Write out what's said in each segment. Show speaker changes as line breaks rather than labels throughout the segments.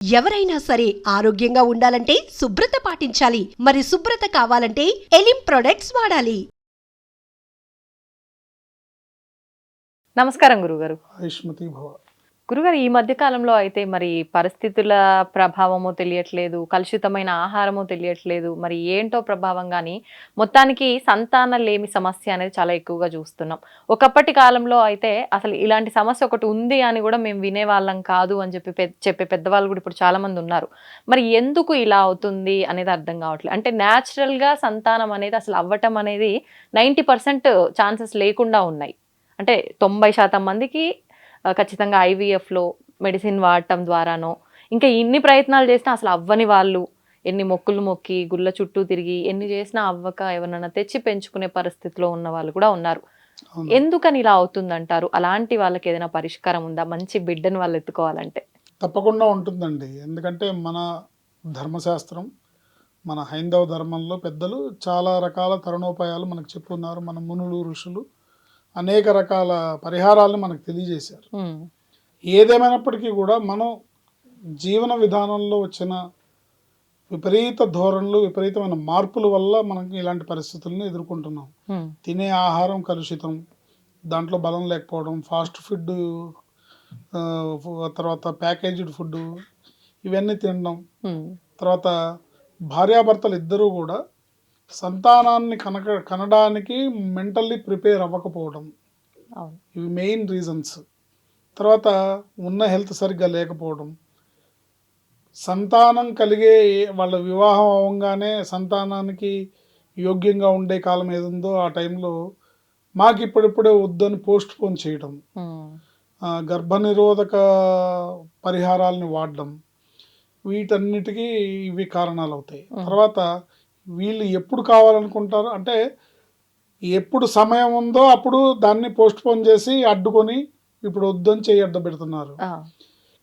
ఎవరైనా సరే ఆరోగ్యంగా ఉండాలంటే శుభ్రత పాటించాలి. మరి శుభ్రత కావాలంటే ఎలిం ప్రొడక్ట్స్ వాడాలి.
నమస్కారం గురుగారు.
ఆయుష్మతి భవ.
గురుగారు, ఈ మధ్య కాలంలో అయితే మరి పరిస్థితుల ప్రభావమో తెలియట్లేదు, కలుషితమైన ఆహారమో తెలియట్లేదు, మరి ఏంటో ప్రభావం కానీ మొత్తానికి సంతానలేమి సమస్య అనేది చాలా ఎక్కువగా చూస్తున్నాం. ఒకప్పటి కాలంలో అయితే అసలు ఇలాంటి సమస్య ఒకటి ఉంది అని కూడా మేము వినేవాళ్ళం కాదు అని చెప్పే పెద్దవాళ్ళు కూడా ఇప్పుడు చాలా మంది ఉన్నారు. మరి ఎందుకు ఇలా అవుతుంది అనేది అర్థం కావట్లేదు. అంటే న్యాచురల్గా సంతానం అనేది అసలు అవ్వటం అనేది 90% ఛాన్సెస్ లేకుండా ఉన్నాయి. అంటే 90% మందికి ఖచ్చితంగా ఐవీఎఫ్లో మెడిసిన్ వాడటం ద్వారానో, ఇంకా ఇన్ని ప్రయత్నాలు చేసినా అసలు అవ్వని వాళ్ళు, ఎన్ని మొక్కులు మొక్కి గుళ్ళ చుట్టూ తిరిగి ఎన్ని చేసినా అవ్వక ఎవరన్నా తెచ్చి పెంచుకునే పరిస్థితిలో ఉన్న వాళ్ళు కూడా ఉన్నారు. ఎందుకని ఇలా అవుతుందంటారు? అలాంటి వాళ్ళకి ఏదైనా పరిష్కారం ఉందా మంచి బిడ్డను వాళ్ళు ఎత్తుకోవాలంటే?
తప్పకుండా ఉంటుందండి. ఎందుకంటే మన ధర్మశాస్త్రం, మన హైందవ ధర్మంలో పెద్దలు చాలా రకాల తరుణోపాయాలు మనకు చెప్పున్నారు. మన మునులు ఋషులు అనేక రకాల పరిహారాలను మనకు తెలియజేశారు. ఏదేమైనప్పటికీ కూడా మనం జీవన విధానంలో వచ్చిన విపరీత ధోరణులు, విపరీతమైన మార్పుల వల్ల మనకి ఇలాంటి పరిస్థితులను ఎదుర్కొంటున్నాం. తినే ఆహారం కలుషితం, దాంట్లో బలం లేకపోవడం, ఫాస్ట్ ఫుడ్, తర్వాత ప్యాకేజ్డ్ ఫుడ్, ఇవన్నీ తినడం, తర్వాత భార్యాభర్తలు ఇద్దరూ కూడా సంతానాన్ని కనడానికి మెంటల్లీ ప్రిపేర్ అవ్వకపోవడం, ఇవి మెయిన్ రీజన్స్. తర్వాత ఉన్న హెల్త్ సరిగ్గా లేకపోవడం, సంతానం కలిగే వాళ్ళ వివాహం అవ్వగానే సంతానానికి యోగ్యంగా ఉండే కాలం ఏదుందో ఆ టైంలో మాకు ఇప్పుడిప్పుడే వద్దని పోస్ట్ పోన్ చేయడం, గర్భనిరోధక పరిహారాలని వాడడం, వీటన్నిటికీ ఇవి కారణాలు అవుతాయి. తర్వాత వీళ్ళు ఎప్పుడు కావాలనుకుంటారు అంటే ఎప్పుడు సమయం ఉందో అప్పుడు దాన్ని పోస్ట్ పోన్ చేసి అడ్డుకొని ఇప్పుడు వద్దని చేయి అడ్డ పెడుతున్నారు.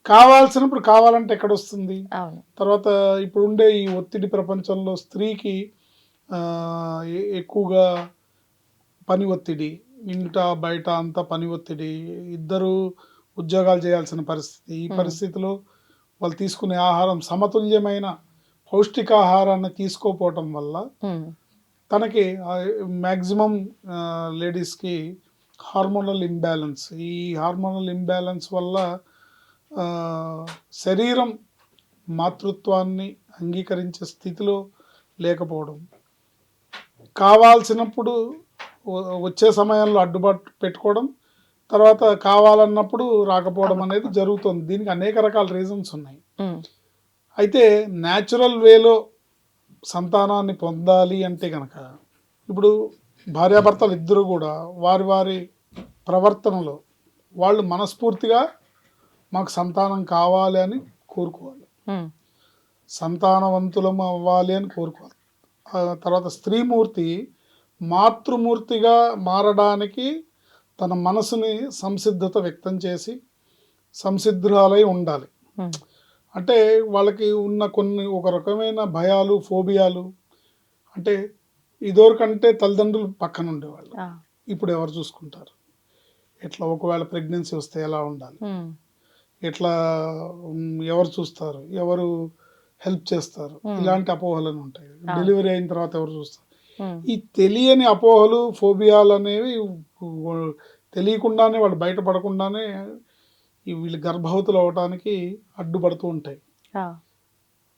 కావాల్సినప్పుడు కావాలంటే ఎక్కడ వస్తుంది? తర్వాత ఇప్పుడు ఉండే ఈ ఒత్తిడి ప్రపంచంలో స్త్రీకి ఎక్కువగా పని ఒత్తిడి, ఇంట బయట అంతా పని ఒత్తిడి, ఇద్దరు ఉద్యోగాలు చేయాల్సిన పరిస్థితి. ఈ పరిస్థితిలో వాళ్ళు తీసుకునే ఆహారం సమతుల్యమైన పౌష్టికాహారాన్ని తీసుకోపోవటం వల్ల తనకి మ్యాక్సిమం లేడీస్కి హార్మోనల్ ఇంబ్యాలెన్స్, ఈ హార్మోనల్ ఇంబ్యాలెన్స్ వల్ల శరీరం మాతృత్వాన్ని అంగీకరించే స్థితిలో లేకపోవడం, కావాల్సినప్పుడు వచ్చే సమయంలో అడ్డుబాటు పెట్టుకోవడం, తర్వాత కావాలన్నప్పుడు రాకపోవడం అనేది జరుగుతుంది. దీనికి అనేక రకాల రీజన్స్ ఉన్నాయి. అయితే న్యాచురల్ వేలో సంతానాన్ని పొందాలి అంటే కనుక ఇప్పుడు భార్యాభర్తలు ఇద్దరు కూడా వారి వారి ప్రవర్తనలో వాళ్ళు మనస్ఫూర్తిగా మాకు సంతానం కావాలి అని కోరుకోవాలి, సంతానవంతులం అవ్వాలి అని కోరుకోవాలి. తర్వాత స్త్రీమూర్తి మాతృమూర్తిగా మారడానికి తన మనసుని సంసిద్ధత వ్యక్తం చేసి సంసిద్ధురాలై ఉండాలి. అంటే వాళ్ళకి ఉన్న కొన్ని ఒక రకమైన భయాలు, ఫోబియాలు, అంటే ఇదివరకంటే తల్లిదండ్రులు పక్కన ఉండేవాళ్ళు, ఇప్పుడు ఎవరు చూసుకుంటారు, ఎట్లా ఒకవేళ ప్రెగ్నెన్సీ వస్తే ఎలా ఉండాలి, ఎట్లా ఎవరు చూస్తారు, ఎవరు హెల్ప్ చేస్తారు, ఇలాంటి అపోహలను ఉంటాయి. డెలివరీ అయిన తర్వాత ఎవరు చూస్తారు, ఈ తెలియని అపోహలు, ఫోబియాలు అనేవి తెలియకుండానే వాళ్ళు బయటపడకుండానే వీళ్ళు గర్భవతులు అవడానికి అడ్డుపడుతూ ఉంటాయి.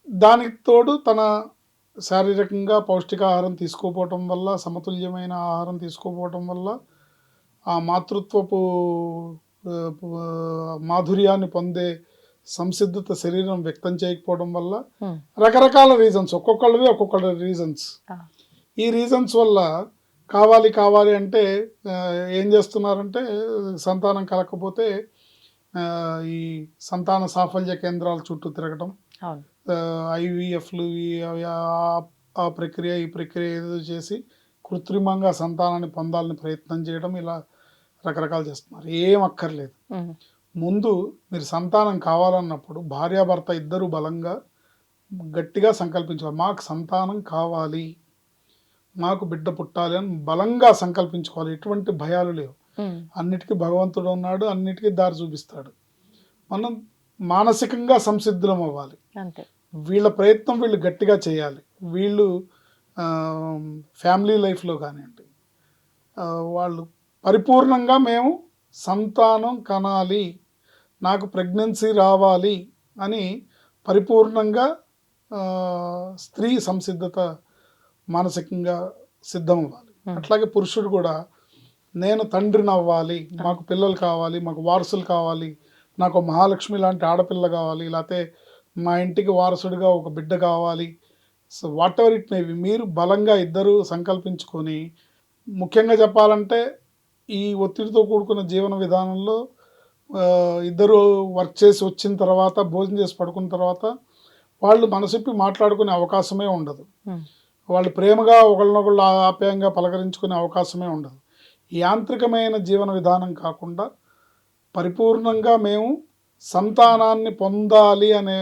దానికి తోడు తన శారీరకంగా పౌష్టికాహారం తీసుకోపోవటం వల్ల, సమతుల్యమైన ఆహారం తీసుకోపోవటం వల్ల ఆ మాతృత్వపు మాధుర్యాన్ని పొందే సంసిద్ధత శరీరం వ్యక్తం చేయకపోవడం వల్ల రకరకాల రీజన్స్, ఒక్కొక్కళ్ళవి ఒక్కొక్క రీజన్స్. ఈ రీజన్స్ వల్ల కావాలి కావాలి అంటే ఏం చేస్తున్నారంటే సంతానం కలగకపోతే ఈ సంతాన సాఫల్య కేంద్రాల చుట్టూ తిరగడం, ఐవీఎఫ్లు, ఆ ప్రక్రియ ఈ ప్రక్రియ ఏదో చేసి కృత్రిమంగా సంతానాన్ని పొందాలని ప్రయత్నం చేయడం, ఇలా రకరకాలు చేస్తున్నారు. ఏం అక్కర్లేదు. ముందు మీరు సంతానం కావాలన్నప్పుడు భార్యాభర్త ఇద్దరు బలంగా గట్టిగా సంకల్పించాలి. మాకు సంతానం కావాలి, మాకు బిడ్డ పుట్టాలి అని బలంగా సంకల్పించుకోవాలి. ఎటువంటి భయాలు లేవు. అన్నిటికీ భగవంతుడు ఉన్నాడు, అన్నిటికీ దారి చూపిస్తాడు. మనం మానసికంగా సంసిద్ధులం అవ్వాలి.
అంతే.
వీళ్ళ ప్రయత్నం వీళ్ళు గట్టిగా చేయాలి. వీళ్ళు ఫ్యామిలీ లైఫ్లో కానివ్వండి, వాళ్ళు పరిపూర్ణంగా మేము సంతానం కనాలి, నాకు ప్రెగ్నెన్సీ రావాలి అని పరిపూర్ణంగా స్త్రీ సంసిద్ధత మానసికంగా సిద్ధం అవ్వాలి. అట్లాగే పురుషుడు కూడా నేను తండ్రిని అవ్వాలి, మాకు పిల్లలు కావాలి, మాకు వారసులు కావాలి, నాకు మహాలక్ష్మి లాంటి ఆడపిల్ల కావాలి, లేకపోతే మా ఇంటికి వారసుడిగా ఒక బిడ్డ కావాలి. So what ever it maybe మీరు బలంగా ఇద్దరు సంకల్పించుకొని, ముఖ్యంగా చెప్పాలంటే ఈ ఒత్తిడితో కూడుకున్న జీవన విధానంలో ఇద్దరు వర్క్ చేసి వచ్చిన తర్వాత, భోజనం చేసి పడుకున్న తర్వాత వాళ్ళు మనసిప్పి మాట్లాడుకునే అవకాశమే ఉండదు. వాళ్ళు ప్రేమగా ఒకళ్ళనొకళ్ళు ఆప్యాయంగా పలకరించుకునే అవకాశమే ఉండదు. యాంత్రికమైన జీవన విధానం కాకుండా పరిపూర్ణంగా మేము సంతానాన్ని పొందాలి అనే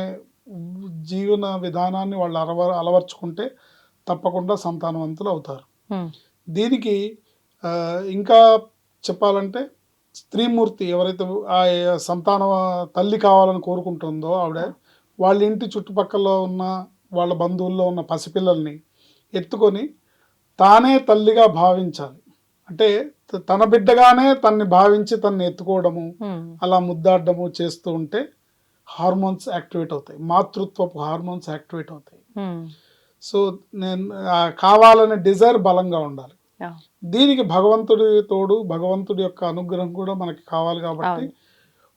జీవన విధానాన్ని వాళ్ళు అలవర్చుకుంటే తప్పకుండా సంతానవంతులు అవుతారు. దీనికి ఇంకా చెప్పాలంటే స్త్రీమూర్తి ఎవరైతే ఆ సంతాన తల్లి కావాలని కోరుకుంటుందో ఆవిడ వాళ్ళ ఇంటి చుట్టుపక్కల ఉన్న వాళ్ళ బంధువుల్లో ఉన్న పసిపిల్లల్ని ఎత్తుకొని తానే తల్లిగా భావించాలి. అంటే తన బిడ్డగానే తన్ని భావించి తన్ని ఎత్తుకోవడము, అలా ముద్దాడము చేస్తూ ఉంటే హార్మోన్స్ యాక్టివేట్ అవుతాయి, మాతృత్వపు హార్మోన్స్ యాక్టివేట్ అవుతాయి. సో నేను కావాలనే డిజైర్ బలంగా ఉండాలి. దీనికి భగవంతుడి తోడు, భగవంతుడి యొక్క అనుగ్రహం కూడా మనకి కావాలి. కాబట్టి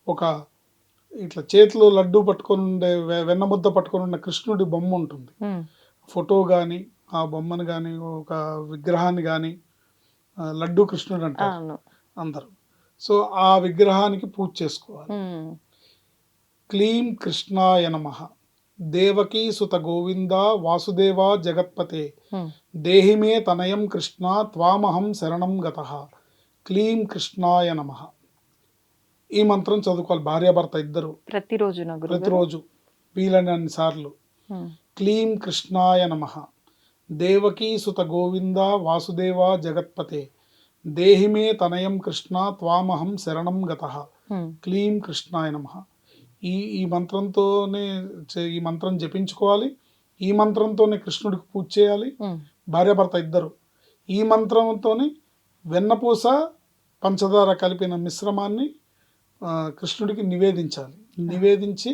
ఒక ఇట్లా చేతిలో లడ్డు పట్టుకొని ఉండే, వెన్నముద్ద పట్టుకొని ఉన్న కృష్ణుడి బొమ్మ ఉంటుంది. ఫోటో కానీ ఆ బొమ్మను కానీ ఒక విగ్రహాన్ని కానీ లడ్డు కృష్ణుడు అంటారు అందరూ. సో ఆ విగ్రహానికి పూజ చేసుకోవాలి. క్లీం కృష్ణాయ నమః, దేవకీ సుత గోవింద వాసుదేవ జగత్పతే, దేహిమే తనయం కృష్ణ త్వామహం శరణం గతః, క్లీం కృష్ణాయ నమః. ఈ మంత్రం చదువుకోవాలి భార్యాభర్త ఇద్దరు ప్రతిరోజు వీలైనన్ని సార్లు. క్లీం కృష్ణాయ నమః, దేవకీ సుత గోవింద వాసుదేవ జగత్పతే, దేహిమే తనయం కృష్ణ త్వామహం శరణం గతః, క్లీం కృష్ణాయ నమః. ఈ మంత్రంతోనే ఈ మంత్రం జపించుకోవాలి. ఈ మంత్రంతోనే కృష్ణుడికి పూజ చేయాలి భార్యాభర్త ఇద్దరు. ఈ మంత్రంతోనే వెన్నపూస పంచదార కలిపిన మిశ్రమాన్ని కృష్ణుడికి నివేదించాలి. నివేదించి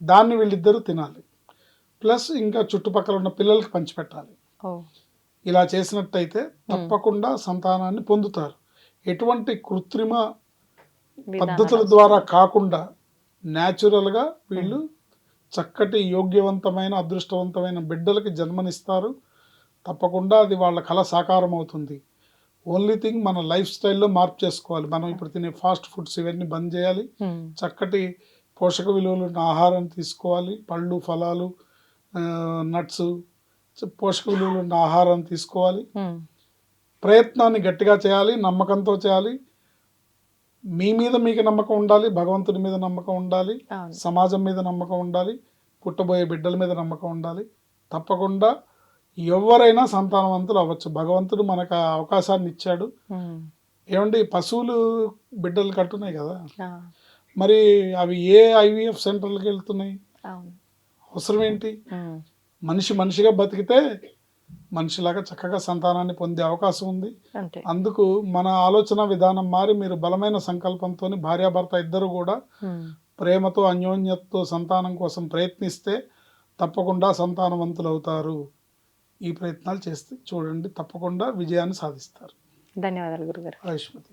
దాన్ని వీళ్ళిద్దరూ తినాలి. ప్లస్ ఇంకా చుట్టుపక్కల ఉన్న పిల్లలకి పంచిపెట్టాలి. ఇలా చేసినట్టయితే తప్పకుండా సంతానాన్ని పొందుతారు. ఎటువంటి కృత్రిమ పద్ధతుల ద్వారా కాకుండా న్యాచురల్గా వీళ్ళు చక్కటి యోగ్యవంతమైన అదృష్టవంతమైన బిడ్డలకి జన్మనిస్తారు. తప్పకుండా అది వాళ్ళ కళ సాకారం అవుతుంది. ఓన్లీ థింగ్ మన లైఫ్ స్టైల్లో మార్పు చేసుకోవాలి. మనం ఇప్పుడు తినే ఫాస్ట్ ఫుడ్స్ ఇవన్నీ బంద్ చేయాలి. చక్కటి పోషక విలువలు ఉన్న ఆహారం తీసుకోవాలి. పళ్ళు, ఫలాలు, నట్స్, పోషక విలువలు ఉన్న ఆహారం తీసుకోవాలి. ప్రయత్నాన్ని గట్టిగా చేయాలి, నమ్మకంతో చేయాలి. మీ మీద మీకు నమ్మకం ఉండాలి, భగవంతుడి మీద నమ్మకం ఉండాలి, సమాజం మీద నమ్మకం ఉండాలి, పుట్టబోయే బిడ్డల మీద నమ్మకం ఉండాలి. తప్పకుండా ఎవరైనా సంతానవంతులు అవ్వచ్చు. భగవంతుడు మనకు ఆ అవకాశాన్ని ఇచ్చాడు. ఏమండి, పశువులు బిడ్డలు కట్టున్నాయి కదా, మరి అవి ఏ IVF సెంటర్లకు వెళ్తున్నాయి? అవసరం ఏంటి? మనిషిగా బతికితే మనిషిలాగా చక్కగా సంతానాన్ని పొందే అవకాశం ఉంది. అందుకు మన ఆలోచన విధానం మారి మీరు బలమైన సంకల్పంతో భార్యాభర్త ఇద్దరు కూడా ప్రేమతో అన్యోన్యతతో సంతానం కోసం ప్రయత్నిస్తే తప్పకుండా సంతానవంతులు అవుతారు. ఈ ప్రయత్నాలు చేస్తే చూడండి, తప్పకుండా విజయాన్ని సాధిస్తారు.
ధన్యవాదాలు గురుగారు.
ఆయుష్మతి.